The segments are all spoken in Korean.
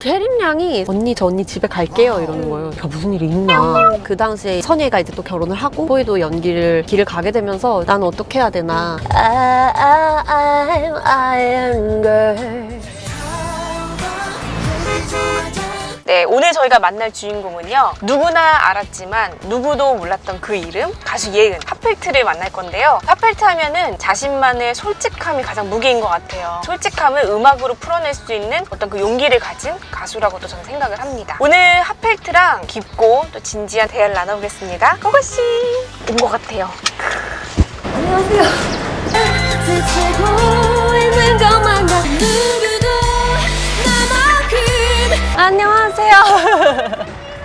혜림 양이 언니 저 언니 집에 갈게요 이러는 거예요. 야 무슨 일이 있나. 그 당시에 선예가 이제 또 결혼을 하고 호이도 연기를 길을 가게 되면서 나는 어떻게 해야 되나. I'm iron girl. 네, 오늘 저희가 만날 주인공은요, 누구나 알았지만 누구도 몰랐던 그 이름, 가수 예은, 팝펠트를 만날 건데요. 팝펠트 하면은 자신만의 솔직함이 가장 무기인 것 같아요. 솔직함을 음악으로 풀어낼 수 있는 어떤 그 용기를 가진 가수라고도 저는 생각을 합니다. 오늘 팝펠트랑 깊고 또 진지한 대화를 나눠보겠습니다. 고고씨 온 것 같아요. 안녕하세요. 스치고 있는 것만 다 누구도 나만큼 안녕하세요.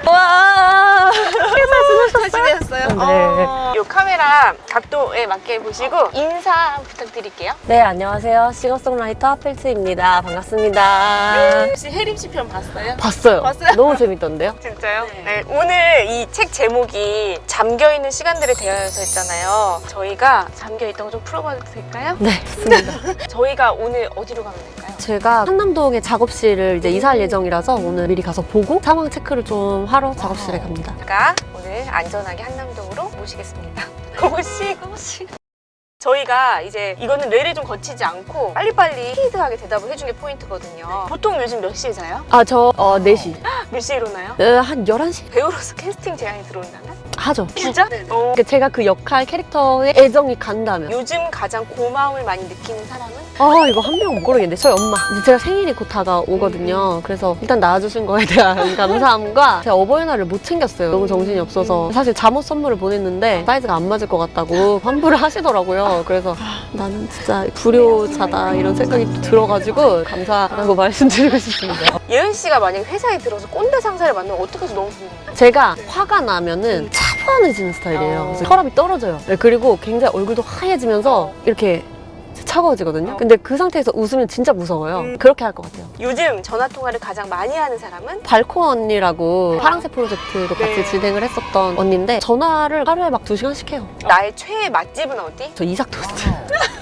와. 잘 지내셨어요? 네. 이 카메라 각도에 맞게 보시고 인사 부탁드릴게요. 네, 안녕하세요. 싱어송라이터 펠트입니다. 반갑습니다. 혹시 혜림 씨 편 봤어요? 봤어요. 봤어요? 너무 재밌던데요? 진짜요? 네. 오늘 이 책 제목이 잠겨있는 시간들에 대하여서 했잖아요. 저희가 잠겨있던 거 좀 풀어봐도 될까요? 네, 좋습니다. 저희가 오늘 어디로 가면 될까요? 제가 한남동에 작업실을 이제 이사할 예정이라서 오늘 미리 가서 보고 상황 체크를 좀 하러 작업실에 갑니다. 제가 오늘 안전하게 한남동으로 모시겠습니다. 고고씨, 고고씨. 저희가 이제 이거는 뇌를 좀 거치지 않고 빨리빨리 스피드하게 대답을 해준 게 포인트거든요. 보통 요즘 몇 시에 자요? 아, 저 4시. 몇 시에 일어나요? 한 11시? 배우로서 캐스팅 제안이 들어온다면? 하죠. 진짜? 제가 그 역할 캐릭터에 애정이 간다면. 요즘 가장 고마움을 많이 느끼는 사람은? 아, 이거 한 명 못 고르겠네. 저희 엄마. 이제 제가 생일이 곧 다가오거든요. 그래서 일단 낳아주신 거에 대한 감사함과 제가 어버이날을 못 챙겼어요. 너무 정신이 없어서. 사실 잠옷 선물을 보냈는데 사이즈가 안 맞을 것 같다고 환불을 하시더라고요. 그래서 나는 진짜 불효자다 이런 생각이 또 들어가지고 감사하다고 말씀드리고 싶습니다. 예은 씨가 만약에 회사에 들어서 꼰대 상사를 만나면 어떡할지 너무 궁금해요. 제가 화가 나면은 차분해지는 스타일이에요. 그래서 혈압이 떨어져요. 네, 그리고 굉장히 얼굴도 하얘지면서 이렇게 차가워지거든요. 근데 그 상태에서 웃으면 진짜 무서워요. 그렇게 할 것 같아요. 요즘 전화통화를 가장 많이 하는 사람은? 발코 언니라고 파랑새 프로젝트도 같이 네. 진행을 했었던 언니인데 전화를 하루에 막 2시간씩 해요. 나의 최애 맛집은 어디? 저 이삭 토스트.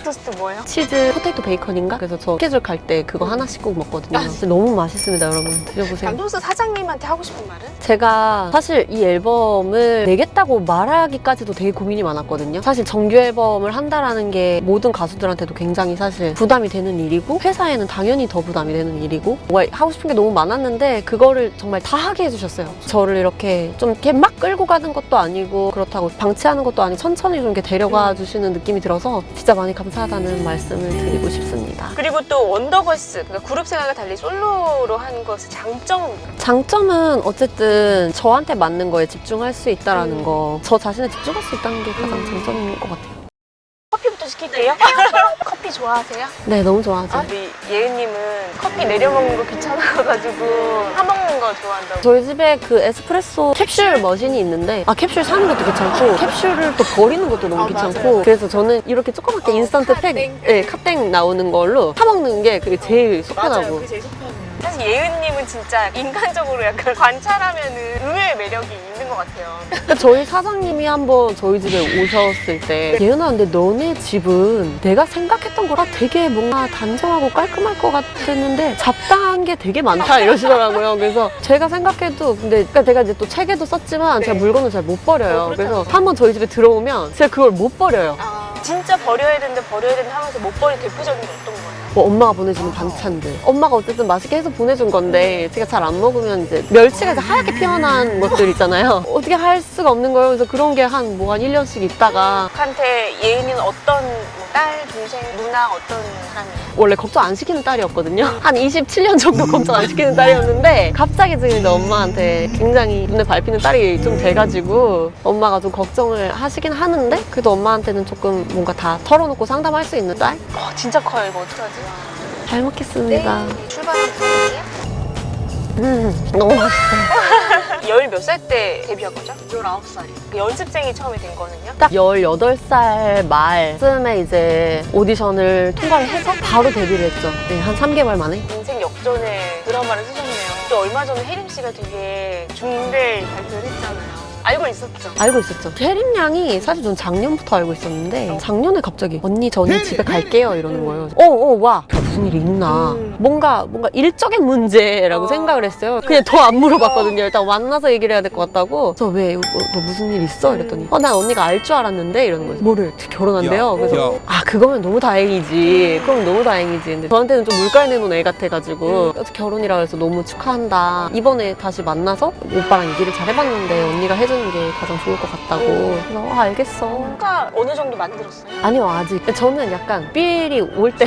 토스트 뭐예요? 치즈 포테이토 베이컨인가? 그래서 저 스케줄 갈 때 그거 하나씩 꼭 먹거든요. 근데 너무 맛있습니다, 여러분. 드셔보세요. 감독사 사장님한테 하고 싶은 말은? 제가 사실 이 앨범을 내겠다고 말하기까지도 되게 고민이 많았거든요. 사실 정규 앨범을 한다라는 게 모든 가수들한테도 굉장히 사실 부담이 되는 일이고 회사에는 당연히 더 부담이 되는 일이고 뭔가 하고 싶은 게 너무 많았는데 그거를 정말 다 하게 해주셨어요. 저를 이렇게 좀 이렇게 막 끌고 가는 것도 아니고 그렇다고 방치하는 것도 아니고 천천히 좀 이렇게 데려가 주시는 느낌이 들어서 진짜 많이 감사하다는 말씀을 드리고 싶습니다. 그리고 또 원더걸스, 그러니까 그룹 생활과 달리 솔로로 하는 것의 장점은 뭐예요? 장점은 어쨌든 저한테 맞는 거에 집중할 수 있다라는 거, 저 자신에 집중할 수 있다는 게 가장 장점인 것 같아요. 커피부터 시킬게요. 커피 좋아하세요? 네, 너무 좋아하죠. 우리 예은님은 커피 내려먹는 거 귀찮아가지고 사먹는 거 좋아한다고. 저희 집에 그 에스프레소 캡슐 머신이 있는데 캡슐 사는 것도 귀찮고 캡슐을 또 버리는 것도 너무 귀찮고 맞아요. 그래서 저는 이렇게 조그맣게 인스턴트 팩, 네, 카땡 나오는 걸로 사먹는 게 그게 제일 속편하고. 그게 제일 속편해요. 사실 예은님은 진짜 인간적으로 약간 관찰하면은 의외의 매력이 있는 것 같아요. 그러니까 저희 사장님이 한번 저희 집에 오셨을 때 예은아 근데 너네 집은 내가 생각했던 거랑 되게 뭔가 단정하고 깔끔할 것 같았는데 잡다한 게 되게 많다 이러시더라고요. 그래서 제가 생각해도 근데 그러니까 제가 이제 또 책에도 썼지만 제가 물건을 잘 못 버려요. 그래서 한번 저희 집에 들어오면 제가 그걸 못 버려요. 진짜 버려야 된다 하면서 못 버린 대표적인 게 어떤 거예요? 뭐 엄마가 보내주는 반찬들. 엄마가 어쨌든 맛있게 해서 보내준 건데 제가 잘 안 먹으면 이제 멸치가 이제 하얗게 피어난 것들 있잖아요. 어떻게 할 수가 없는 거예요. 그래서 그런 게 한 1년 있다가 한테 예은이는 어떤 딸, 동생, 누나 어떤 사람이에요? 원래 걱정 안 시키는 딸이었거든요. 한 27년 정도 걱정 안 시키는 딸이었는데 갑자기 지금 엄마한테 굉장히 눈에 밟히는 딸이 좀 돼가지고 엄마가 좀 걱정을 하시긴 하는데 그래도 엄마한테는 조금 뭔가 다 털어놓고 상담할 수 있는 딸? 진짜 커요. 이거 어떡하지? 잘 먹겠습니다. 출발하면 가볼게요. 너무 맛있어요. 열 몇 살 때 데뷔한 거죠? 19살. 연습생이 처음에 된 거는요? 딱 18살 말쯤에 이제 오디션을 통과를 해서 바로 데뷔를 했죠. 네, 한 3개월 만에. 인생 역전에 드라마를 쓰셨네요. 또 얼마 전에 혜림 씨가 되게 중대 발표를 했잖아요. 알고 있었죠? 알고 있었죠. 혜림 양이 사실 전 작년부터 알고 있었는데 작년에 갑자기 언니 저 언니 집에 갈게요 이러는 거예요. 와 무슨 일이 있나. 뭔가 일적인 문제라고 생각을 했어요. 그냥 더 안 물어봤거든요. 일단 만나서 얘기를 해야 될 것 같다고. 저 왜, 너 무슨 일 있어? 이랬더니 난 언니가 알 줄 알았는데 이러는 거예요. 뭐를? 결혼한대요. 그래서 그거면 너무 다행이지. 그럼 너무 다행이지. 근데 저한테는 좀 물깔 내놓은 애 같아가지고 결혼이라 해서 너무 축하한다. 이번에 다시 만나서 오빠랑 얘기를 잘 해봤는데 언니가 해주는 게 가장 좋을 것 같다고. 그래서 알겠어. 뭔가 어느 정도 만들었어요? 아니요, 아직. 저는 약간 삘이 올 때.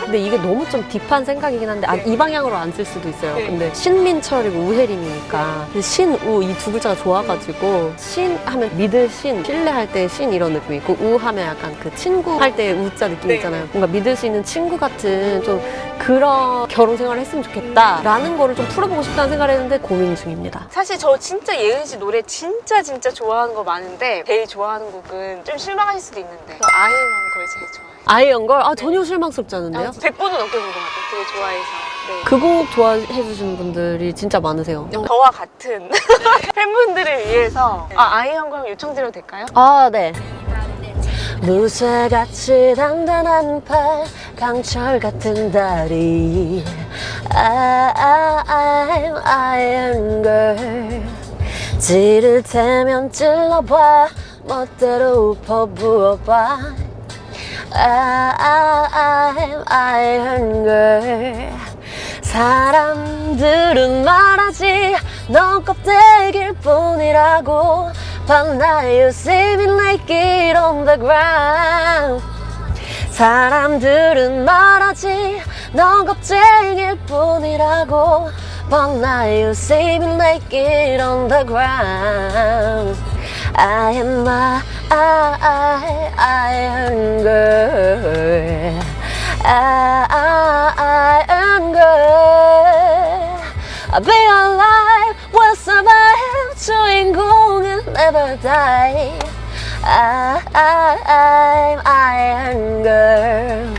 근데 이게 너무 좀 딥한 생각이긴 한데, 이 방향으로 안 쓸 수도 있어요. 근데 신민철이고 우혜림이니까. 신우 이 두 글자가 좋아가지고, 신 하면 믿을 신, 신뢰할 때 신 이런 느낌이 있고, 우 하면 약간 그 친구 할 때 우자 느낌 있잖아요. 뭔가 믿을 수 있는 친구 같은 좀 그런 결혼 생활을 했으면 좋겠다라는 거를 좀 풀어보고 싶다는 생각을 했는데 고민 중입니다. 사실 저 진짜 예은 씨 노래 진짜 좋아하는 거 많은데 제일 좋아하는 곡은 좀 실망하실 수도 있는데 저 아이엠 걸 제일 좋아해요. 아이언걸? 전혀 실망스럽지 않은데요? 100번은 넘게 부른 것 같아요. 되게 좋아해서. 네. 그 곡 좋아해 주시는 분들이 진짜 많으세요. 저와 같은 팬분들을 위해서 아이엠 걸 요청드려도 될까요? 아, 네. 무쇠같이 단단한 팔, 강철 같은 다리. I'm iron girl. 찌를 테면 찔러봐, 멋대로 퍼부어봐. I'm iron girl. 사람들은 말하지 넌 껍데기일 뿐이라고. But now you see me naked on the ground. 사람들은 말하지 넌 겁쟁일 뿐이라고. But now you see me naked on the ground. I am my iron girl. Iron girl. I'll be alive, will survive. 주인공은 never die. I'm iron girl.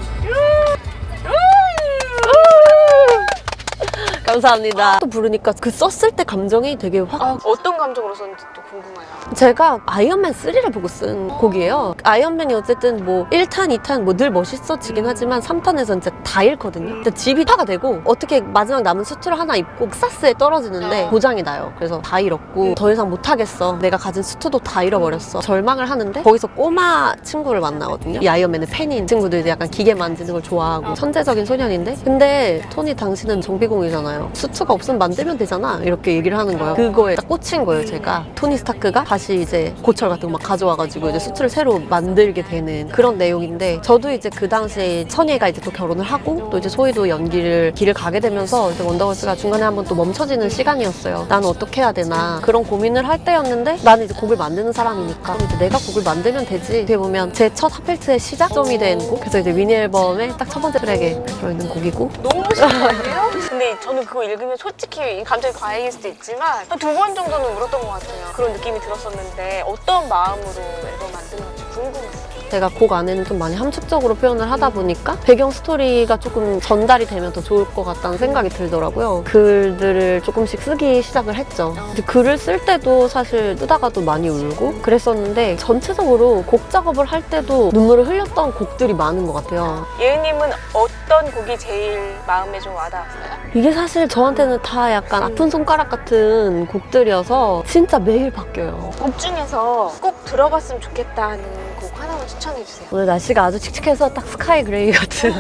감사합니다. 또 부르니까 그 썼을 때 감정이 되게 확. 어떤 감정으로 썼는지 또 궁금해요. 제가 아이언맨 3를 보고 쓴 곡이에요. 아이언맨이 어쨌든 뭐 1탄, 2탄 뭐 늘 멋있어지긴 하지만 3탄에서는 진짜 다 잃거든요. 근데 집이 파가 되고 어떻게 마지막 남은 수트를 하나 입고 텍사스에 떨어지는데 고장이 나요. 그래서 다 잃었고 더 이상 못하겠어. 내가 가진 수트도 다 잃어버렸어. 절망을 하는데 거기서 꼬마 친구를 만나거든요. 이 아이언맨의 팬인 친구들이 약간 기계 만지는 걸 좋아하고 천재적인 소년인데 근데 토니 당신은 정비공이잖아요. 수트가 없으면 만들면 되잖아. 이렇게 얘기를 하는 거예요. 그거에 딱 꽂힌 거예요, 제가. 토니 스타크가 다시 이제 고철 같은 거 막 가져와가지고 이제 수트를 새로 만들게 되는 그런 내용인데 저도 이제 그 당시에 선예가 이제 또 결혼을 하고 또 이제 소희도 길을 가게 되면서 이제 원더걸스가 중간에 한번 또 멈춰지는 시간이었어요. 나는 어떻게 해야 되나 그런 고민을 할 때였는데 나는 이제 곡을 만드는 사람이니까 이제 내가 곡을 만들면 되지. 어떻게 보면 제 첫 핫펠트의 시작점이 된 곡. 그래서 이제 위니 앨범의 딱 첫 번째 트랙에 들어있는 곡이고. 너무 신기한데요? 근데 저는 그거 읽으면 솔직히 감정이 과잉일 수도 있지만 한 2번 정도는 울었던 것 같아요. 그런 느낌이 들었었는데 어떤 마음으로 앨범 만드는지 궁금했어요. 제가 곡 안에는 좀 많이 함축적으로 표현을 하다 보니까 배경 스토리가 조금 전달이 되면 더 좋을 것 같다는 생각이 들더라고요. 글들을 조금씩 쓰기 시작을 했죠. 근데 글을 쓸 때도 사실 쓰다가도 많이 울고 그랬었는데 전체적으로 곡 작업을 할 때도 눈물을 흘렸던 곡들이 많은 것 같아요. 예은님은 어떤 곡이 제일 마음에 좀 와닿았어요? 이게 사실 저한테는 다 약간 아픈 손가락 같은 곡들이어서 진짜 매일 바뀌어요. 곡 중에서 꼭 들어봤으면 좋겠다는 곡 하나만 추천해주세요. 오늘 날씨가 아주 칙칙해서 딱 스카이 그레이 같은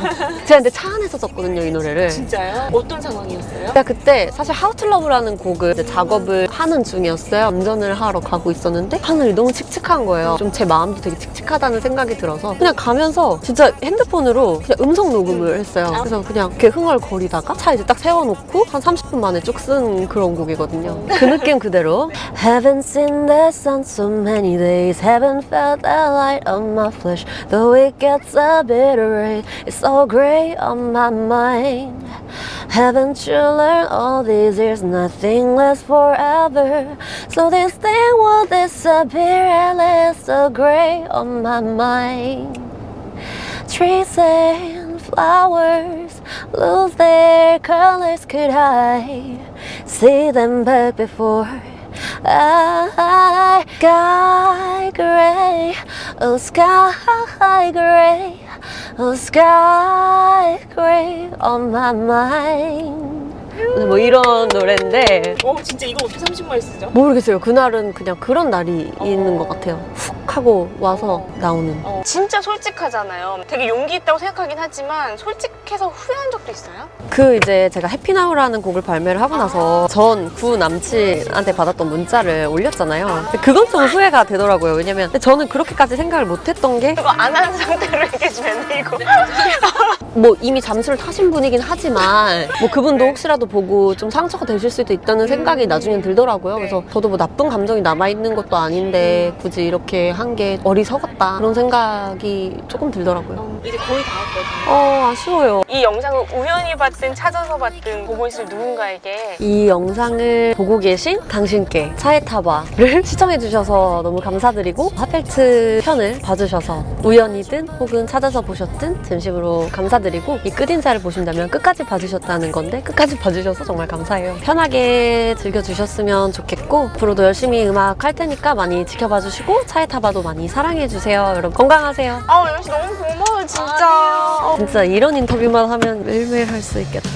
제가 근데 차 안에서 썼거든요, 이 노래를. 진짜요? 어떤 상황이었어요? 제가 그때 사실 How to Love라는 곡을 이제 작업을 하는 중이었어요. 운전을 하러 가고 있었는데 하늘이 너무 칙칙한 거예요. 좀 제 마음도 되게 칙칙하다는 생각이 들어서 그냥 가면서 진짜 핸드폰으로 그냥 음성 녹음을 했어요. 그래서 그냥 이렇게 흥얼거리다가 차 이제 딱 세워놓고 한 30분 만에 쭉 쓴 그런 곡이거든요. 그 느낌 그대로. Haven't seen the sun so many days. Haven't felt the light on my flesh. Though it gets a bit rain, it's all gray on my mind. Haven't you learned all these years nothing lasts forever? So this thing will disappear and it's so gray on my mind. Trees and flowers lose their colors. Could I see them back before? Sky gray, oh sky gray. A sky gray on my mind. 뭐 이런 노래인데 진짜 이거 어떻게 30말 쓰죠? 모르겠어요. 그날은 그냥 그런 날이 있는 것 같아요. 훅 하고 와서 나오는. 진짜 솔직하잖아요. 되게 용기 있다고 생각하긴 하지만 솔직해서 후회한 적도 있어요? 그 이제 제가 해피나우라는 곡을 발매를 하고 나서 전 구 남친한테 받았던 문자를 올렸잖아요. 근데 그건 좀 후회가 되더라고요. 왜냐면 저는 그렇게까지 생각을 못했던 게 그거 안 하는 상태로 얘기해주면 돼, 이거. 뭐 이미 잠수를 타신 분이긴 하지만 뭐 그분도 혹시라도 보고 좀 상처가 되실 수도 있다는 생각이 나중엔 들더라고요. 그래서 저도 뭐 나쁜 감정이 남아있는 것도 아닌데 굳이 이렇게 한 게 어리석었다 그런 생각이 조금 들더라고요. 이제 거의 다 왔거든요. 아쉬워요. 이 영상을 우연히 봤든 찾아서 봤든 보고 있을 누군가에게 이 영상을 보고 계신 당신께 차에타바를 시청해주셔서 너무 감사드리고 핫펠트 편을 봐주셔서 우연이든 혹은 찾아서 보셨든 진심으로 감사드리고 이 끝인사를 보신다면 끝까지 봐주셨다는 건데 끝까지 봐주셔서 정말 감사해요. 편하게 즐겨주셨으면 좋겠고 앞으로도 열심히 음악 할 테니까 많이 지켜봐주시고 차에타바도 많이 사랑해주세요. 여러분 건강하세요. 영씨 너무 고마워요, 진짜. 진짜 이런 인터뷰만 하면 매일매일 할 수 있겠다.